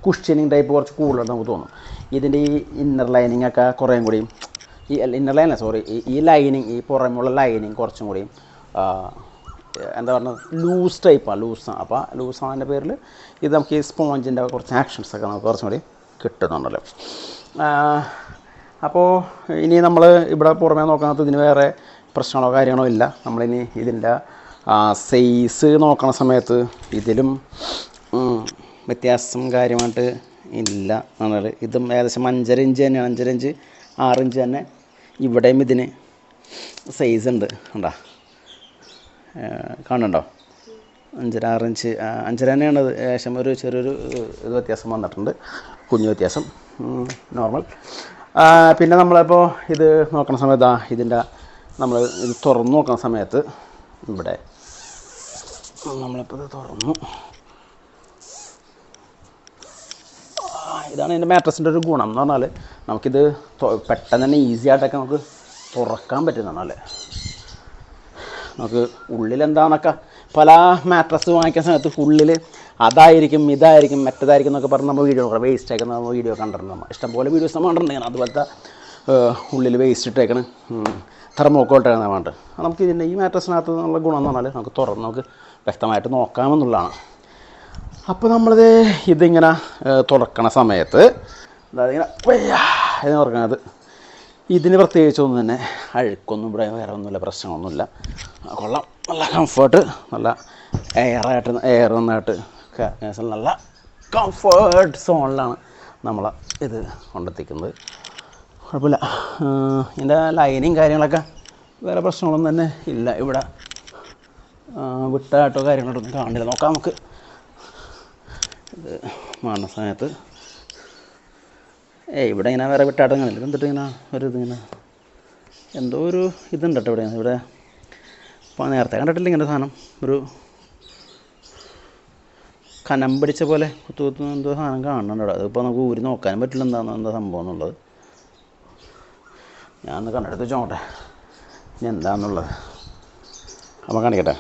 കുഷ്യനിങ് ടൈപ്പ് കുറച്ച് കൂടുതലായിട്ട് നമുക്ക് തോന്നും. ഇതിൻ്റെ ഈ ഇന്നർ ലൈനിങ് ഒക്കെ കുറേയും കൂടിയും ഈ ഇന്നർ ലൈനല്ല സോറി ഈ ലൈനിങ്, ഈ പുറമുള്ള ലൈനിങ് കുറച്ചും കൂടിയും എന്താ പറയുക ലൂസ് ടൈപ്പാണ്, ലൂസാണ്. അപ്പോൾ ലൂസാണതിൻ്റെ പേരിൽ ഇത് നമുക്ക് ഈ സ്പോഞ്ചിൻ്റെ കുറച്ച് ആക്ഷൻസൊക്കെ നമുക്ക് കുറച്ചും കൂടി കിട്ടുന്നുണ്ടല്ലോ. അപ്പോൾ ഇനി നമ്മൾ ഇവിടെ പുറമേ നോക്കുന്നത് ഇതിന് വേറെ പ്രശ്നങ്ങളോ കാര്യങ്ങളോ ഇല്ല. നമ്മളിനി ഇതിൻ്റെ സൈസ് നോക്കണ സമയത്ത് ഇതിലും വ്യത്യാസം കാര്യമായിട്ട് ഇല്ല എന്നാൽ ഇതും ഏകദേശം 5.5 ഇഞ്ച് തന്നെയാണ്, 5.5 ഇഞ്ച് 6 ഇഞ്ച് തന്നെ ഇവിടെയും ഇതിന് സൈസ് ഉണ്ട്. കണ്ടോ, കാണുന്നുണ്ടോ? 5.5 6 ഇഞ്ച് 5.5 തന്നെയാണ്. ഏകദേശം ഒരു ചെറിയൊരു ഇത് വ്യത്യാസം വന്നിട്ടുണ്ട്, കുഞ്ഞു വ്യത്യാസം, നോർമൽ. പിന്നെ നമ്മളിപ്പോൾ ഇത് നോക്കുന്ന സമയത്ത് ഇതിൻ്റെ നമ്മൾ ഇത് തുറന്നു നോക്കുന്ന സമയത്ത് ഇവിടെ നമ്മളിപ്പോൾ ഇത് തുറന്നു, ഇതാണ് ഇതിൻ്റെ മാട്രസിൻ്റെ ഒരു ഗുണം എന്ന് പറഞ്ഞാൽ നമുക്കിത് പെട്ടെന്ന് തന്നെ ഈസി ആയിട്ടൊക്കെ നമുക്ക് തുറക്കാൻ പറ്റുന്നതാണ്. നമുക്ക് ഉള്ളിലെന്താണെന്നൊക്കെ പല മാട്രസ് വാങ്ങിക്കുന്ന സമയത്ത് ഉള്ളിൽ അതായിരിക്കും ഇതായിരിക്കും മറ്റേതായിരിക്കും എന്നൊക്കെ പറഞ്ഞ് നമ്മൾ വീഡിയോ വേസ്റ്റ് ആക്കുന്ന നമ്മൾ വീഡിയോ കണ്ടിട്ടുണ്ട്. നമ്മൾ ഇഷ്ടംപോലെ വീഡിയോസ് നമ്മൾ കണ്ടിട്ടുണ്ടെങ്കിൽ അതുപോലത്തെ ഉള്ളിൽ വേസ്റ്റ് ഇട്ടേക്കണം, തെർമോക്കോട്ടേക്കണം വേണ്ട. നമുക്ക് ഇതിൻ്റെ ഈ മാട്രസിനകത്ത് നിന്നുള്ള ഗുണം എന്ന് പറഞ്ഞാൽ നമുക്ക് തുറന്ന് നമുക്ക് വ്യക്തമായിട്ട് നോക്കാമെന്നുള്ളതാണ്. അപ്പോൾ നമ്മളിത് ഇതിങ്ങനെ തുറക്കണ സമയത്ത് അതായത് ഇങ്ങനെ എന്ന് തുറക്കണത് ഇതിന് പ്രത്യേകിച്ചൊന്നും തന്നെ അഴുക്കൊന്നും ഇവിടെ വേറെ ഒന്നുമില്ല, പ്രശ്നമൊന്നുമില്ല, കൊള്ളാം. നല്ല കംഫേർട്ട്, നല്ല എയർ നന്നായിട്ട് നല്ല കംഫേർട്ട് സോണിലാണ് നമ്മൾ ഇത് കൊണ്ടെത്തിക്കുന്നത്. കുഴപ്പമില്ല. ഇതിൻ്റെ ലൈനിങ് കാര്യങ്ങളൊക്കെ വേറെ പ്രശ്നങ്ങളൊന്നും തന്നെ ഇല്ല. ഇവിടെ വിട്ടാട്ടോ കാര്യങ്ങളൊന്നും കാണില്ല. നോക്കാം നമുക്ക് ഇത് മാറുന്ന സമയത്ത്. ഇവിടെ ഇങ്ങനെ വേറെ വിട്ടാട്ടം കാണില്ല. എന്നിട്ട് ഇങ്ങനെ ഒരു ഇതിങ്ങനെ എന്തോ ഒരു ഇതുണ്ട് കേട്ടോ ഇവിടെ. ഇവിടെ ഇപ്പോൾ നേരത്തെ കണ്ടിട്ടില്ല ഇങ്ങനെ സാധനം, ഒരു കനം പിടിച്ച പോലെ കുത്തു എന്തോ സാധനം കാണുന്നുണ്ട് അവിടെ. അതിപ്പോൾ നമുക്ക് ഊരി നോക്കാനും പറ്റില്ല എന്താ സംഭവം എന്നുള്ളത്. ഞാൻ കണ്ടെടുത്ത് വെച്ചോട്ടെ ഇനി എന്താണെന്നുള്ളത്. അപ്പോൾ കാണിക്കട്ടെ.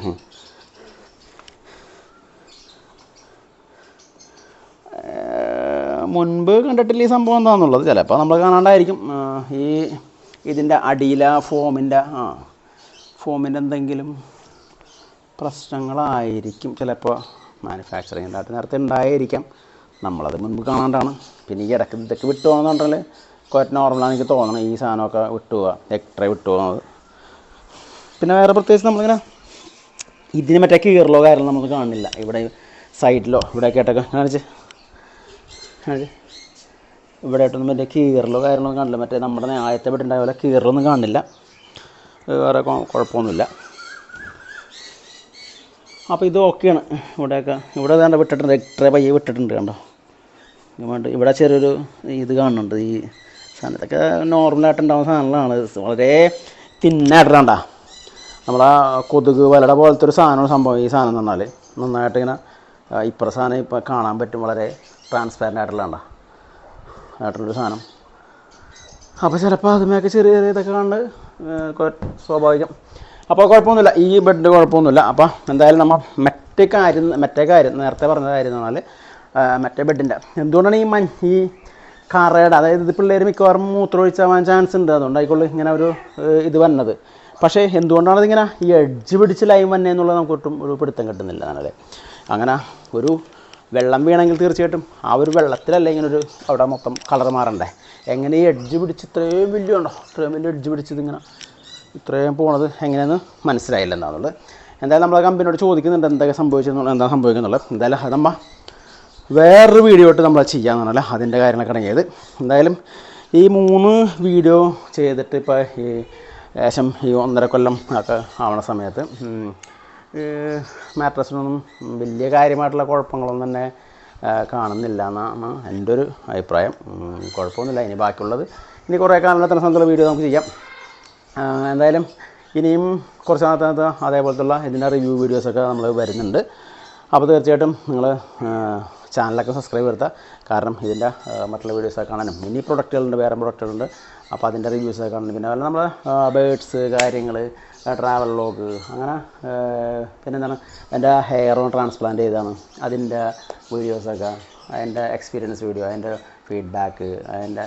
മുൻപ് കണ്ടിട്ടില്ല ഈ സംഭവം എന്താണെന്നുള്ളത്. ചിലപ്പോൾ നമ്മൾ കാണാണ്ടായിരിക്കും. ഈ ഇതിൻ്റെ അടിയിലെ ഫോമിൻ്റെ എന്തെങ്കിലും പ്രശ്നങ്ങളായിരിക്കും ചിലപ്പോൾ. മാനുഫാക്ചറിങ്ങിൻ്റെ ആയിട്ട് നേരത്തെ ഉണ്ടായിരിക്കാം, നമ്മളത് മുൻപ് കാണാണ്ടാണ്. പിന്നെ ഈ ഇതൊക്കെ വിട്ടു പോകുന്നുണ്ടെങ്കിൽ കുറച്ച് നോർമലാണ് എനിക്ക് തോന്നണം. ഈ സാധനമൊക്കെ വിട്ടുപോവുക, എക്സ്ട്രാ വിട്ടുപോകുന്നത്. പിന്നെ വേറെ പ്രത്യേകിച്ച് നമ്മളിങ്ങനെ ഇതിന് മറ്റേ കീറലോ കാര്യങ്ങളോ നമ്മൾ കാണില്ല. ഇവിടെ സൈഡിലോ ഇവിടെയൊക്കെ ആയിട്ടൊക്കെ കാണിച്ച് ഇവിടെ ആയിട്ടൊന്നും മറ്റേ കീറലോ കാര്യങ്ങളോ കാണില്ല. മറ്റേ നമ്മുടെ ആദ്യത്തെ ബെഡുണ്ടായ പോലെ കീറലൊന്നും കാണില്ല, വേറെ കുഴപ്പമൊന്നുമില്ല. അപ്പോൾ ഇത് ഓക്കെയാണ്. ഇവിടെയൊക്കെ ഇവിടെ വേണ്ട വിട്ടിട്ടുണ്ട്, എക്സ്ട്രാ പയ്യെ വിട്ടിട്ടുണ്ട്, കണ്ടോ. ഇവിടെ ചെറിയൊരു ഇത് കാണുന്നുണ്ട്. ഈ സാധനത്തൊക്കെ നോർമലായിട്ടുണ്ടാകുന്ന സാധനങ്ങളാണ്. വളരെ തിന്നായിട്ടാണ്ടാ നമ്മളാ കൊതുക് വലട പോലത്തെ ഒരു സാധനമാണ് സംഭവം. ഈ സാധനം എന്ന് പറഞ്ഞാൽ നന്നായിട്ട് ഇങ്ങനെ ഇപ്പുറത്തെ സാധനം ഇപ്പോൾ കാണാൻ പറ്റും, വളരെ ട്രാൻസ്പാരൻ്റ് ആയിട്ടുള്ളൊരു സാധനം. അപ്പോൾ ചിലപ്പോൾ അതുമൊക്കെ ചെറിയ ഇതൊക്കെ കണ്ട് സ്വാഭാവികം. അപ്പോൾ കുഴപ്പമൊന്നുമില്ല, ഈ ബെഡ് കുഴപ്പമൊന്നുമില്ല. അപ്പോൾ എന്തായാലും നമ്മൾ മറ്റേ കാര്യം നേരത്തെ പറഞ്ഞ കാര്യം എന്ന് പറഞ്ഞാൽ മറ്റേ ബെഡിൻ്റെ എന്തുകൊണ്ടാണ് ഈ കറയുടെ, അതായത് ഇത് പിള്ളേർ മിക്കവാറും മൂത്രമൊഴിച്ചാവാൻ ചാൻസ് ഉണ്ട്, അതുകൊണ്ടായിക്കോളൂ ഇങ്ങനെ ഒരു ഇത് വന്നത്. പക്ഷേ എന്തുകൊണ്ടാണ് ഇതിങ്ങനെ ഈ എഡ്ജ് പിടിച്ച് ലൈൻ വന്നതെന്നുള്ളത് നമുക്ക് ഒട്ടും ഒരു പിടുത്തം കിട്ടുന്നില്ല. എന്നാലേ അങ്ങനെ ഒരു വെള്ളം വീണെങ്കിൽ തീർച്ചയായിട്ടും ആ ഒരു വെള്ളത്തിലല്ല ഇങ്ങനൊരു അവിടെ മൊത്തം കളർ മാറണ്ടേ. എങ്ങനെ ഈ എഡ്ജ് പിടിച്ച് ഇത്രയും വലിയ എഡ്ജ് പിടിച്ചതിങ്ങനെ ഇത്രയും പോണത് എങ്ങനെയെന്ന് മനസ്സിലായില്ല എന്താണെന്നുള്ളത്. എന്തായാലും നമ്മൾ കമ്പനിയോട് ചോദിക്കുന്നുണ്ട് എന്തൊക്കെ സംഭവിച്ചെന്നുള്ളത്, എന്താ സംഭവിക്കുന്നുള്ളത്. എന്തായാലും അത് നമ്മൾ വേറൊരു വീഡിയോ ആയിട്ട് നമ്മൾ ചെയ്യാമെന്ന് പറഞ്ഞാൽ അതിൻ്റെ കാര്യങ്ങളൊക്കെ ഇറങ്ങിയത്. എന്തായാലും ഈ 3 വീഡിയോ ചെയ്തിട്ട് ഇപ്പോൾ ഈ ഏകദേശം ഈ 1.5 കൊല്ലം ഒക്കെ ആവണ സമയത്ത് മാട്രസിനൊന്നും വലിയ കാര്യമായിട്ടുള്ള കുഴപ്പങ്ങളൊന്നും തന്നെ കാണുന്നില്ല എന്നാണ് എൻ്റെ ഒരു അഭിപ്രായം. കുഴപ്പമൊന്നുമില്ല. ഇനി ബാക്കിയുള്ളത് ഇനി കുറേ കാലത്തിന് സമയത്തുള്ള വീഡിയോ നമുക്ക് ചെയ്യാം. എന്തായാലും ഇനിയും കുറച്ച് നാളത്തെ അതേപോലത്തുള്ള ഇതിൻ്റെ റിവ്യൂ വീഡിയോസൊക്കെ നമ്മൾ വരുന്നുണ്ട്. അപ്പോൾ തീർച്ചയായിട്ടും നിങ്ങൾ ചാനലൊക്കെ സബ്സ്ക്രൈബ് ചെയ്താൽ, കാരണം ഇതിൻ്റെ മറ്റുള്ള വീഡിയോസൊക്കെ കാണാനും ഇനി പ്രൊഡക്റ്റുകളുണ്ട്, വേറെ പ്രൊഡക്റ്റുകളുണ്ട്. അപ്പോൾ അതിൻ്റെ റിവ്യൂസൊക്കെ കാണാനും പിന്നെ അതുപോലെ നമ്മൾ ബേഡ്സ് കാര്യങ്ങൾ, ട്രാവൽ വ്ളോഗ്, അങ്ങനെ പിന്നെ എന്താണ് എൻ്റെ ഹെയർ ട്രാൻസ്പ്ലാന്റ് ചെയ്താണ് അതിൻ്റെ വീഡിയോസൊക്കെ, അതിൻ്റെ എക്സ്പീരിയൻസ് വീഡിയോ, അതിൻ്റെ ഫീഡ്ബാക്ക്, അതിൻ്റെ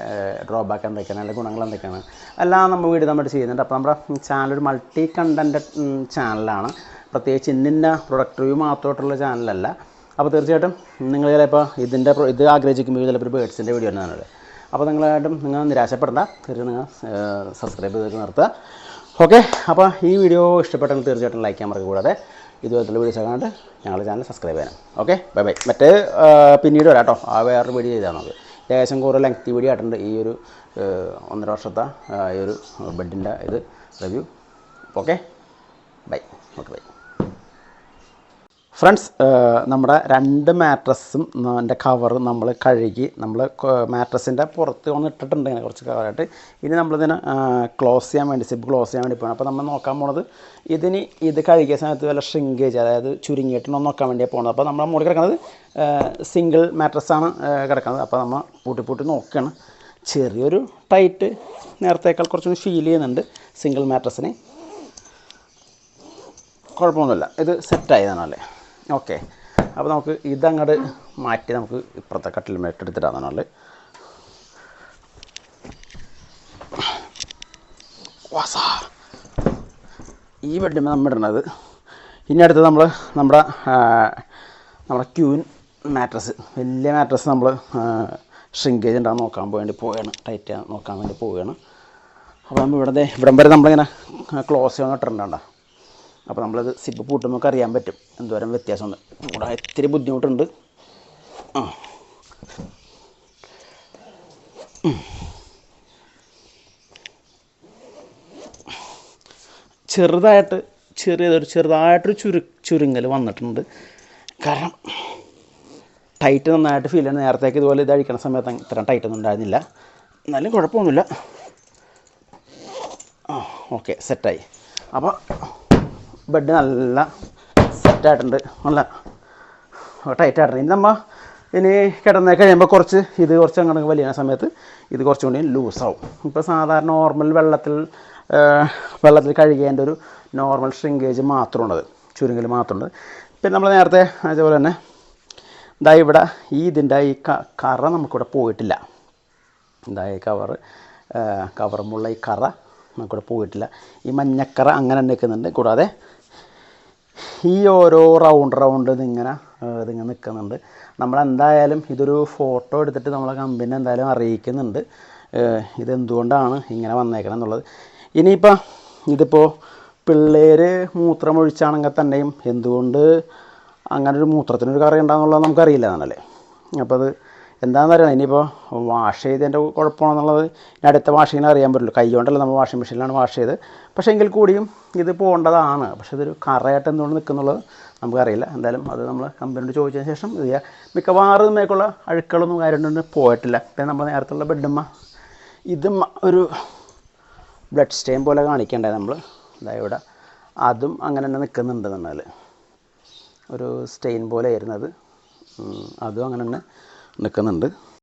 ഡ്രോബാക്ക് എന്തൊക്കെയാണ്, അതിൻ്റെ ഗുണങ്ങൾ എന്തൊക്കെയാണ്, എല്ലാം നമ്മൾ വീഡിയോ നമ്മൾ ചെയ്യുന്നുണ്ട്. അപ്പോൾ നമ്മുടെ ചാനൽ ഒരു മൾട്ടി കണ്ടൻറ്റ് ചാനലാണ്. പ്രത്യേകിച്ച് ഇന്ന പ്രൊഡക്റ്റ് റിവ്യൂ മാത്രമായിട്ടുള്ള ചാനലല്ല. അപ്പോൾ തീർച്ചയായിട്ടും നിങ്ങൾ ചിലപ്പോൾ ഇത് ആഗ്രഹിക്കുമ്പോൾ ചിലപ്പോൾ ഒരു ബേഡ്സിൻ്റെ വീഡിയോ തന്നെയാണത്. അപ്പോൾ നിങ്ങൾ നിരാശപ്പെടേണ്ട, തീർച്ചയായും നിങ്ങൾ സബ്സ്ക്രൈബ് ചെയ്ത് നിർത്തുക. ഓക്കെ, അപ്പോൾ ഈ വീഡിയോ ഇഷ്ടപ്പെട്ടെങ്കിൽ തീർച്ചയായിട്ടും ലൈക്ക് ചെയ്യാൻ മറക്കുക. കൂടാതെ ഇതുപോലത്തുള്ള വീഡിയോസ് ആകാണ്ട് ഞങ്ങളുടെ ചാനൽ സബ്സ്ക്രൈബ് ചെയ്യണം. Okay, bye bye. മറ്റേ പിന്നീട് വരാം കേട്ടോ. വേറൊരു വീഡിയോ ചെയ്താണത്. ഏകദേശം കുറേ ലെങ്തി വീഡിയോ ആയിട്ടുണ്ട് ഈ ഒരു 1.5 വർഷത്തെ ഈ ഒരു ബെഡിൻ്റെ ഇത് review. Okay, bye. Okay, bye. Friends, നമ്മുടെ 2 മാട്രസും എൻ്റെ കവറ് നമ്മൾ കഴുകി നമ്മൾ മാട്രസിൻ്റെ പുറത്ത് ഒന്ന് ഇട്ടിട്ടുണ്ട് ഇങ്ങനെ കുറച്ച് കവറായിട്ട്. ഇനി നമ്മളിതിനെ ക്ലോസ് ചെയ്യാൻ വേണ്ടി, സിബ് ക്ലോസ് ചെയ്യാൻ വേണ്ടി പോകണം. അപ്പോൾ നമ്മൾ നോക്കാൻ പോണത് ഇത് കഴുകിയ സമയത്ത് വല്ല ഷ്രിങ്കേജ്, അതായത് ചുരുങ്ങിയിട്ടൊന്ന് നോക്കാൻ വേണ്ടിയാണ് പോകുന്നത്. അപ്പോൾ നമ്മൾ മുകളിൽ കിടക്കുന്നത് സിംഗിൾ മാട്രസാണ് കിടക്കുന്നത്. അപ്പോൾ നമ്മൾ പൂട്ടി നോക്കുകയാണ്. ചെറിയൊരു ടൈറ്റ് നേരത്തേക്കാൾ കുറച്ചൊന്ന് ഫീൽ ചെയ്യുന്നുണ്ട് സിംഗിൾ മാട്രസിന്. കുഴപ്പമൊന്നുമില്ല, ഇത് സെറ്റായതാണല്ലേ. ഓക്കെ, അപ്പോൾ നമുക്ക് ഇതങ്ങോട്ട് മാറ്റി നമുക്ക് ഇപ്പുറത്തെ കട്ടിലുമേട്ട് എടുത്തിട്ടാണെന്നാൽ ഈ ബെഡിന് നമ്മൾ ഇടുന്നത്. ഇനി അടുത്ത് നമ്മുടെ ക്യൂൻ മാട്രസ്, വലിയ മാട്രസ് നമ്മൾ ഷ്രിങ്കേജ് ഉണ്ടാകാൻ നോക്കാൻ വേണ്ടി പോവുകയാണ്, ടൈറ്റ് നോക്കാൻ വേണ്ടി പോവുകയാണ്. അപ്പോൾ നമ്മൾ ഇവിടം വരെ നമ്മളിങ്ങനെ ക്ലോസ് ചെയ്യാൻ ഇട്ടിട്ടുണ്ടോ. അപ്പോൾ നമ്മളത് സിപ്പ് പൂട്ടുമ്പോൾ നമുക്ക് അറിയാൻ പറ്റും എന്തോരം വ്യത്യാസമുണ്ട്. കൂടെ ഇത്തിരി ബുദ്ധിമുട്ടുണ്ട്. ചെറുതായിട്ടൊരു ചുരുങ്ങൽ വന്നിട്ടുണ്ട്. കാരണം ടൈറ്റ് നന്നായിട്ട് ഫീൽ ചെയ്യുന്നത്. നേരത്തേക്ക് ഇതുപോലെ ഇത് അഴിക്കണ സമയത്ത് ഇത്ര ടൈറ്റൊന്നും ഉണ്ടായിരുന്നില്ല. എന്നാലും കുഴപ്പമൊന്നുമില്ല. ഓക്കെ, സെറ്റായി. അപ്പോൾ ബെഡ് നല്ല സെറ്റായിട്ടുണ്ട്, നല്ല ടൈറ്റായിട്ടുണ്ട്. ഇനി കിടന്ന് കഴിയുമ്പോൾ കുറച്ച് അങ്ങനെ വലിയ സമയത്ത് ഇത് കുറച്ചും കൂടി ലൂസാവും. ഇപ്പോൾ സാധാരണ നോർമൽ വെള്ളത്തിൽ കഴുകിയതിൻ്റെ ഒരു നോർമൽ ഷ്രിങ്കേജ് മാത്രമുണ്ടത്, ചുരുങ്ങൽ മാത്രമുണ്ട്. പിന്നെ നമ്മൾ നേരത്തെ അതേപോലെ തന്നെ ഇവിടെ ഇതിൻ്റെ ഈ കറ നമുക്കിവിടെ പോയിട്ടില്ല. ഈ കവറുമുള്ള ഈ കറ നമുക്കിവിടെ പോയിട്ടില്ല. ഈ മഞ്ഞക്കറ അങ്ങനെ നിൽക്കുന്നുണ്ട്. കൂടാതെ ഈ ഓരോ റൗണ്ട് ഇതിങ്ങനെ നിൽക്കുന്നുണ്ട്. നമ്മളെന്തായാലും ഇതൊരു ഫോട്ടോ എടുത്തിട്ട് നമ്മളെ കമ്പനി എന്തായാലും അറിയിക്കുന്നുണ്ട് ഇതെന്തുകൊണ്ടാണ് ഇങ്ങനെ വന്നേക്കണം എന്നുള്ളത്. ഇനിയിപ്പോൾ ഇതിപ്പോൾ പിള്ളേർ മൂത്രമൊഴിച്ചാണെങ്കിൽ തന്നെയും എന്തുകൊണ്ട് അങ്ങനൊരു മൂത്രത്തിനൊരു കറ ഉണ്ടാകുന്നുള്ളത് നമുക്കറിയില്ല എന്നല്ലേ. അപ്പോൾ അത് എന്താണെന്ന് അറിയണം. ഇനിയിപ്പോൾ വാഷ് ചെയ്തതിൻ്റെ കുഴപ്പമാണെന്നുള്ളത് ഇനി അടുത്ത വാഷിങ്ങിന് അറിയാൻ പറ്റുള്ളൂ. കൈ കൊണ്ടല്ല, നമ്മൾ വാഷിംഗ് മെഷീനിലാണ് വാഷ് ചെയ്ത്. പക്ഷേ എങ്കിൽ കൂടിയും ഇത് പോകേണ്ടതാണ്. പക്ഷേ ഇതൊരു കറയായിട്ട് എന്തുകൊണ്ട് നിൽക്കുന്നുള്ളത് നമുക്കറിയില്ല. എന്തായാലും അത് നമ്മൾ കമ്പനിയോട് ചോദിച്ചതിന് ശേഷം ഇത് ചെയ്യുക. മിക്കവാറും ഇതിലേക്കുള്ള അഴുക്കളൊന്നും കാര്യമൊന്നും പോയിട്ടില്ല. പിന്നെ നമ്മൾ നേരത്തുള്ള ബെഡുമ്മ ഇതും ഒരു ബ്ലഡ് സ്റ്റെയിൻ പോലെ കാണിക്കേണ്ടത് നമ്മൾ ഇവിടെ അതും അങ്ങനെ തന്നെ നിൽക്കുന്നുണ്ട്. എന്നാൽ ഒരു സ്റ്റെയിൻ പോലെ ആയിരുന്നത് അതും അങ്ങനെ തന്നെ നിൽക്കുന്നുണ്ട്.